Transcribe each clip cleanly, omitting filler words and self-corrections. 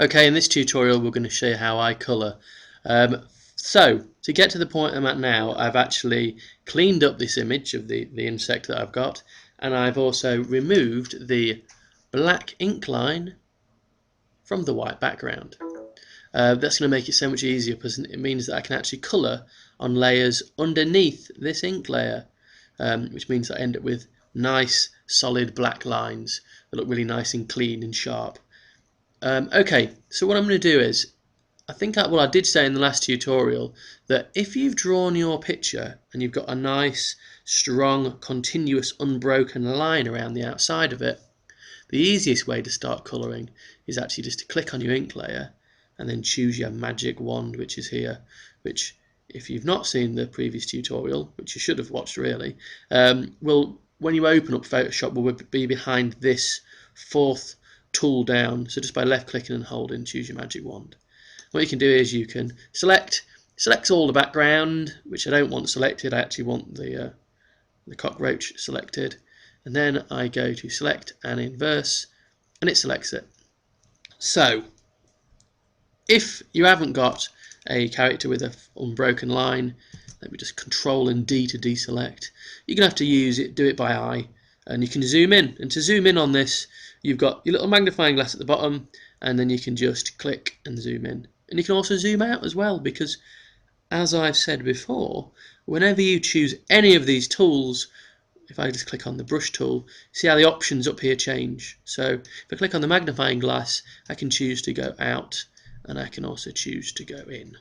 Okay, in this tutorial we're going to show you how I colour. So, to get to the point I'm at now, I've actually cleaned up this image of the insect that I've got, and I've also removed the black ink line from the white background. That's going to make it so much easier because it means that I can actually colour on layers underneath this ink layer, which means that I end up with nice solid black lines that look really nice and clean and sharp. Okay, so what I'm going to do is, I did say in the last tutorial that if you've drawn your picture and you've got a nice, strong, continuous, unbroken line around the outside of it, the easiest way to start colouring is actually just to click on your ink layer and then choose your magic wand, which is here, which, if you've not seen the previous tutorial, which you should have watched really, when you open up Photoshop, will be behind this fourth tool down. So just by left clicking and holding, choose your magic wand. What you can do is you can select all the background, which I don't want selected. I actually want the cockroach selected, and then I go to select and inverse, and it selects it. So if you haven't got a character with an unbroken line, let me just Control and D to deselect. You're going to have to do it by eye, and you can zoom in. And to zoom in on this, you've got your little magnifying glass at the bottom, and then you can just click and zoom in. And you can also zoom out as well, because as I've said before, whenever you choose any of these tools, if I just click on the brush tool, see how the options up here change. So if I click on the magnifying glass, I can choose to go out, and I can also choose to go in.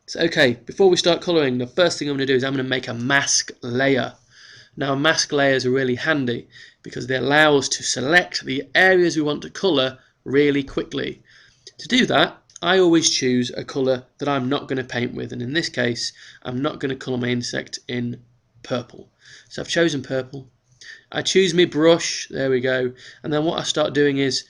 So okay, before we start colouring, the first thing I'm going to do is I'm going to make a mask layer. Now mask layers are really handy because they allow us to select the areas we want to colour really quickly. To do that, I always choose a colour that I'm not going to paint with, and in this case I'm not going to colour my insect in purple. So I've chosen purple. I choose my brush, there we go, and then what I start doing is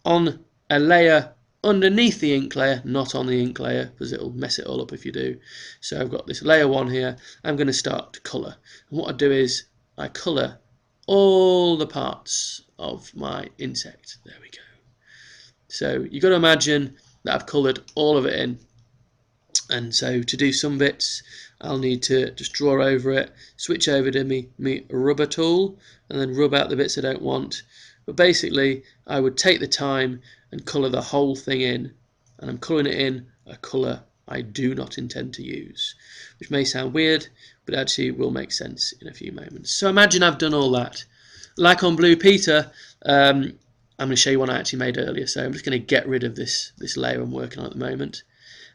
on a layer underneath the ink layer, not on the ink layer, because it'll mess it all up if you do. So I've got this layer 1 here. I'm going to start to colour, and what I do is I colour all the parts of my insect. There we go. So you've got to imagine that I've coloured all of it in, and so to do some bits I'll need to just draw over it, switch over to me rubber tool, and then rub out the bits I don't want. But basically I would take the time and colour the whole thing in, and I'm colouring it in a colour I do not intend to use, which may sound weird, but actually will make sense in a few moments. So imagine I've done all that. Like on Blue Peter, I'm going to show you one I actually made earlier, so I'm just going to get rid of this layer I'm working on at the moment.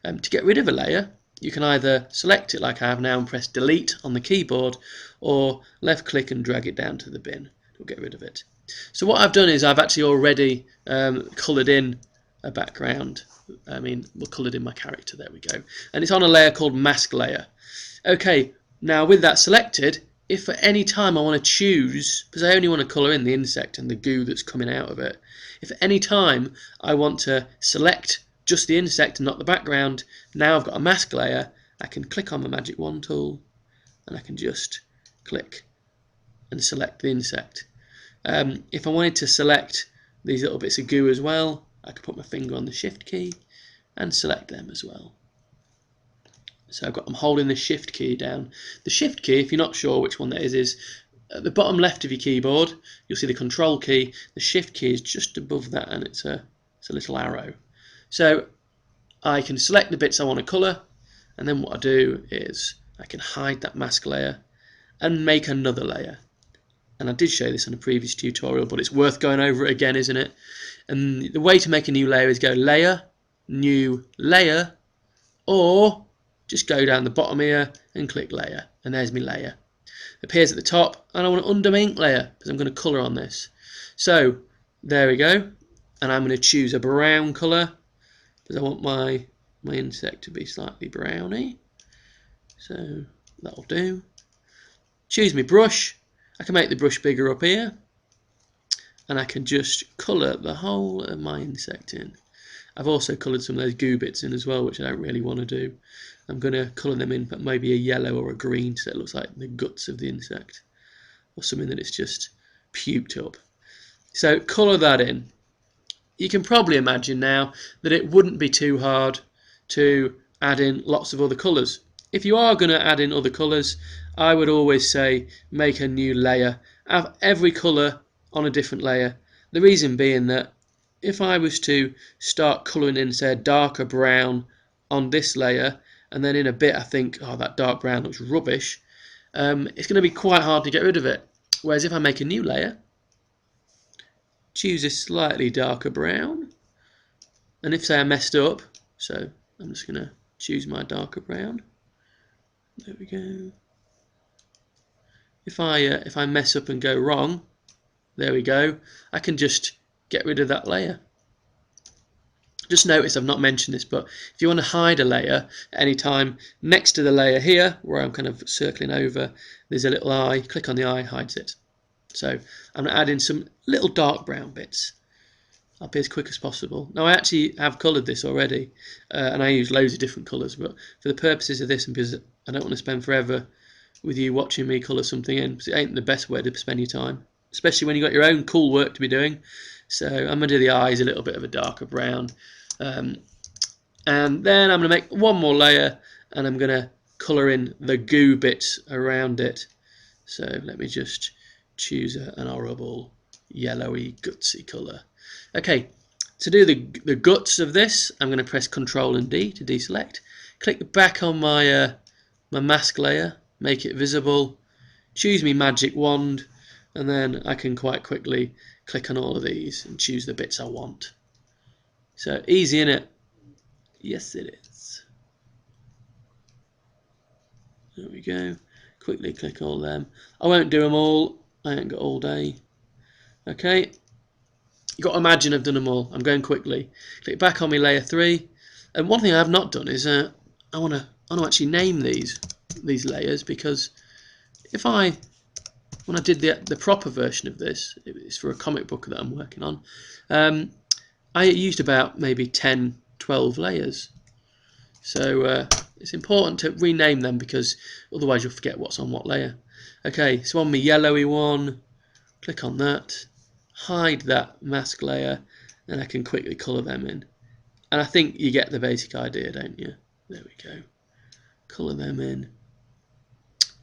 To get rid of a layer, you can either select it like I have now and press delete on the keyboard, or left click and drag it down to the bin. It'll get rid of it. So what I've done is I've actually already coloured in a background. Coloured in my character, there we go. And it's on a layer called mask layer. Okay, now with that selected, if at any time I want to choose, because I only want to colour in the insect and the goo that's coming out of it, if at any time I want to select just the insect and not the background, now I've got a mask layer, I can click on the magic wand tool and I can just click and select the insect. If I wanted to select these little bits of goo as well, I could put my finger on the shift key and select them as well. So I'm holding the shift key down. The shift key, if you're not sure which one that is at the bottom left of your keyboard. You'll see the control key. The shift key is just above that, and it's a little arrow. So I can select the bits I want to colour, and then what I do is I can hide that mask layer and make another layer. And I did show this in a previous tutorial, but it's worth going over it again, isn't it? And the way to make a new layer is go Layer, New Layer, or just go down the bottom here and click Layer, and there's my layer. It appears at the top, and I want to undo my ink layer because I'm going to colour on this. So there we go, and I'm going to choose a brown colour because I want my insect to be slightly browny. So that'll do. Choose my brush. I can make the brush bigger up here, and I can just colour the whole of my insect in. I've also coloured some of those goo bits in as well, which I don't really want to do. I'm going to colour them in, but maybe a yellow or a green, so it looks like the guts of the insect, or something that it's just puked up. So colour that in. you can probably imagine now that it wouldn't be too hard to add in lots of other colours. If you are going to add in other colours, I would always say make a new layer. Have every colour on a different layer. The reason being that if I was to start colouring in, say, a darker brown on this layer, and then in a bit I think, oh, that dark brown looks rubbish, it's going to be quite hard to get rid of it. Whereas if I make a new layer, choose a slightly darker brown, and if, say, I messed up, so I'm just going to choose my darker brown. There we go. If I mess up and go wrong, there we go, I can just get rid of that layer. Just notice I've not mentioned this, but if you want to hide a layer at any time, next to the layer here, where I'm kind of circling over, there's a little eye. Click on the eye, hides it. So I'm going to add in some little dark brown bits. I'll be as quick as possible. Now I actually have coloured this already, and I use loads of different colours, but for the purposes of this and because I don't want to spend forever with you watching me colour something in, because it ain't the best way to spend your time, especially when you've got your own cool work to be doing. So I'm going to do the eyes a little bit of a darker brown. And then I'm going to make one more layer, and I'm going to colour in the goo bits around it. So let me just choose an horrible yellowy gutsy colour. Okay, to do the guts of this, I'm going to press Ctrl and D to deselect. Click back on my my mask layer, make it visible, choose my magic wand, and then I can quite quickly click on all of these and choose the bits I want. So easy, innit? Yes, it is. There we go. Quickly click all them. I won't do them all. I ain't got all day. Okay. You've got to imagine I've done them all. I'm going quickly. Click back on my layer 3. And one thing I have not done is I want to actually name these layers, because when I did the proper version of this, it's for a comic book that I'm working on, I used about maybe 10, 12 layers. So it's important to rename them, because otherwise you'll forget what's on what layer. Okay, so on my yellowy one, click on that, hide that mask layer, and I can quickly colour them in. And I think you get the basic idea, don't you? There we go. Colour them in.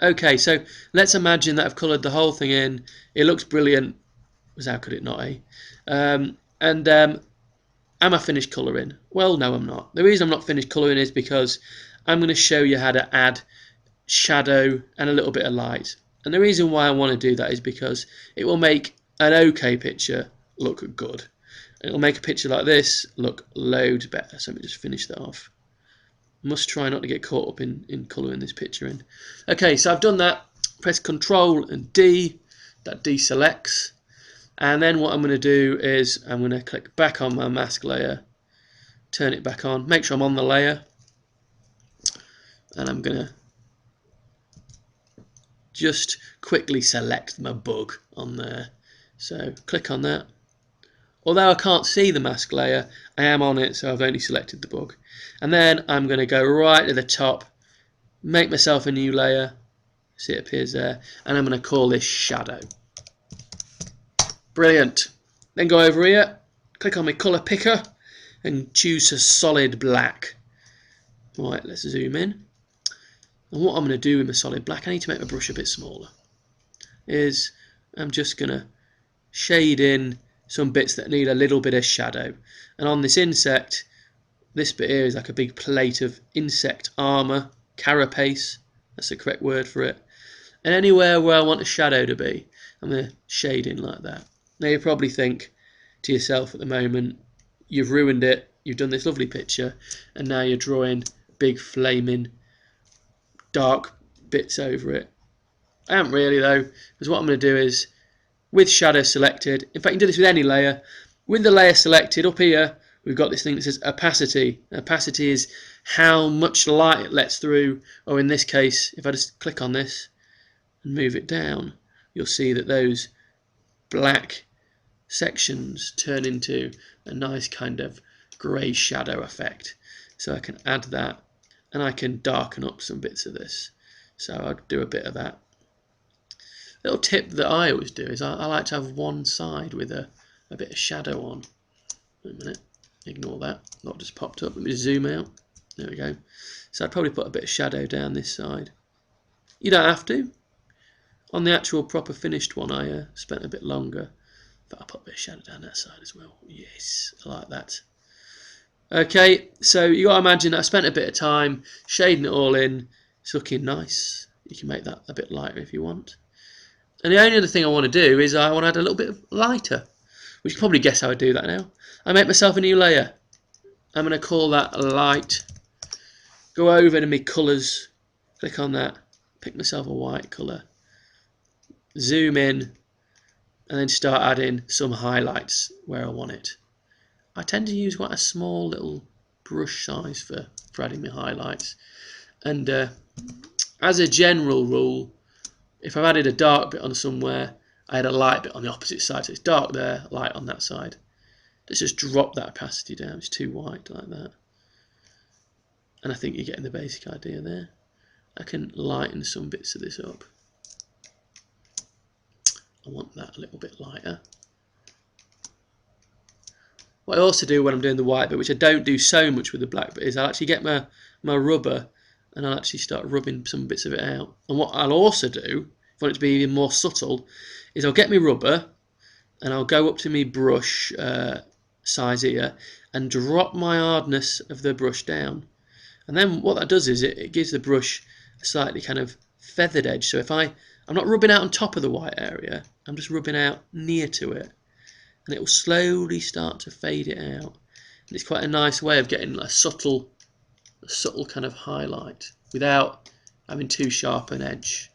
Okay, so let's imagine that I've coloured the whole thing in. It looks brilliant. How could it not, eh? Am I finished colouring? Well, no, I'm not. The reason I'm not finished colouring is because I'm going to show you how to add shadow and a little bit of light. And the reason why I want to do that is because it will make an okay picture look good. It'll make a picture like this look loads better. So let me just finish that off. Must try not to get caught up in colouring this picture in. Okay, so I've done that. Press Ctrl and D. That deselects. And then what I'm going to do is I'm going to click back on my mask layer, turn it back on, make sure I'm on the layer, and I'm going to just quickly select my bug on there. So click on that. Although I can't see the mask layer, I am on it, so I've only selected the bug. And then I'm going to go right to the top, make myself a new layer, see it appears there, and I'm going to call this shadow. Brilliant. Then go over here, click on my colour picker, and choose a solid black. Right, let's zoom in. And what I'm going to do with my solid black, I need to make my brush a bit smaller, is I'm just going to shade in some bits that need a little bit of shadow. And on this insect, this bit here is like a big plate of insect armour, carapace, that's the correct word for it. And anywhere where I want a shadow to be, I'm going to shade in like that. Now you probably think to yourself at the moment, you've ruined it, you've done this lovely picture, and now you're drawing big flaming dark bits over it. I haven't really though, because what I'm going to do is, with shadow selected, in fact you can do this with any layer, with the layer selected up here, we've got this thing that says opacity. Opacity is how much light it lets through, or in this case, if I just click on this and move it down, you'll see that those black sections turn into a nice kind of grey shadow effect. So I can add that, and I can darken up some bits of this. So I'll do a bit of that. Little tip that I always do is I like to have one side with a bit of shadow on. Wait a minute, ignore that. That just popped up. Let me zoom out. There we go. So I'd probably put a bit of shadow down this side. You don't have to. On the actual proper finished one, I spent a bit longer. But I'll put a bit of shadow down that side as well. Yes, I like that. Okay, so you got to imagine that I spent a bit of time shading it all in. It's looking nice. You can make that a bit lighter if you want. And the only other thing I want to do is I want to add a little bit of lighter. Which you can probably guess how I do that now. I make myself a new layer. I'm going to call that light. Go over to my colours. Click on that. Pick myself a white colour. Zoom in. And then start adding some highlights where I want it. I tend to use quite a small little brush size for adding my highlights. And as a general rule, if I've added a dark bit on somewhere, I had a light bit on the opposite side. So it's dark there, light on that side. Let's just drop that opacity down. It's too white like that. And I think you're getting the basic idea there. I can lighten some bits of this up. I want that a little bit lighter. What I also do when I'm doing the white bit, which I don't do so much with the black bit, is I'll actually get my rubber and I'll actually start rubbing some bits of it out. And what I'll also do, if I want it to be even more subtle, is I'll get my rubber and I'll go up to my brush size here and drop my hardness of the brush down. And then what that does is it gives the brush a slightly kind of feathered edge. So if I'm not rubbing out on top of the white area, I'm just rubbing out near to it. And it will slowly start to fade it out. And it's quite a nice way of getting a subtle kind of highlight without having too sharp an edge.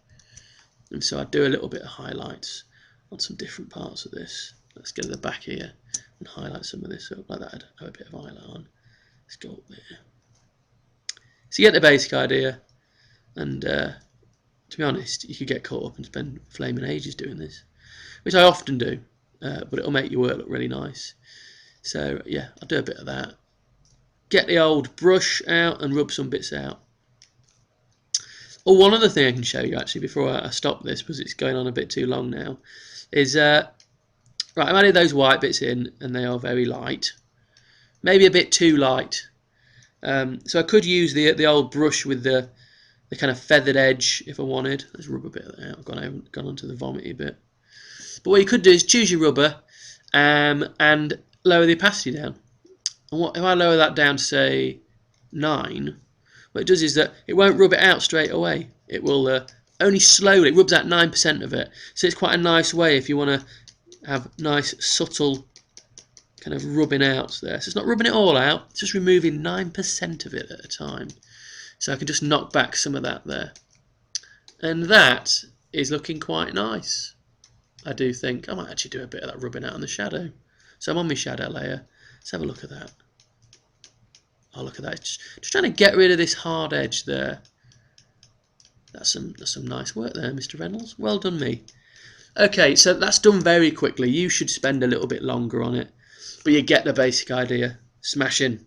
And so I do a little bit of highlights on some different parts of this. Let's go to the back here and highlight some of this up like that. I'd have a bit of highlight on. Let's go up there. So you get the basic idea. And to be honest, you could get caught up and spend flaming ages doing this, which I often do. But it'll make your work look really nice. So yeah, I'll do a bit of that. Get the old brush out and rub some bits out. Oh, one other thing I can show you actually before I stop this, because it's going on a bit too long now, is right, I've added those white bits in and they are very light. Maybe a bit too light. So I could use the old brush with the kind of feathered edge if I wanted. Let's rub a bit of that out. I've gone onto the vomity bit. But what you could do is choose your rubber and lower the opacity down. And if I lower that down to say 9, what it does is that it won't rub it out straight away. It will only slowly, it rubs out 9% of it. So it's quite a nice way if you want to have nice subtle kind of rubbing out there. So it's not rubbing it all out, it's just removing 9% of it at a time. So I can just knock back some of that there. And that is looking quite nice. I do think I might actually do a bit of that rubbing out on the shadow. So I'm on my shadow layer. Let's have a look at that. Oh, look at that. Just trying to get rid of this hard edge there. That's some nice work there, Mr. Reynolds. Well done, me. Okay, so that's done very quickly. You should spend a little bit longer on it. But you get the basic idea. Smashing.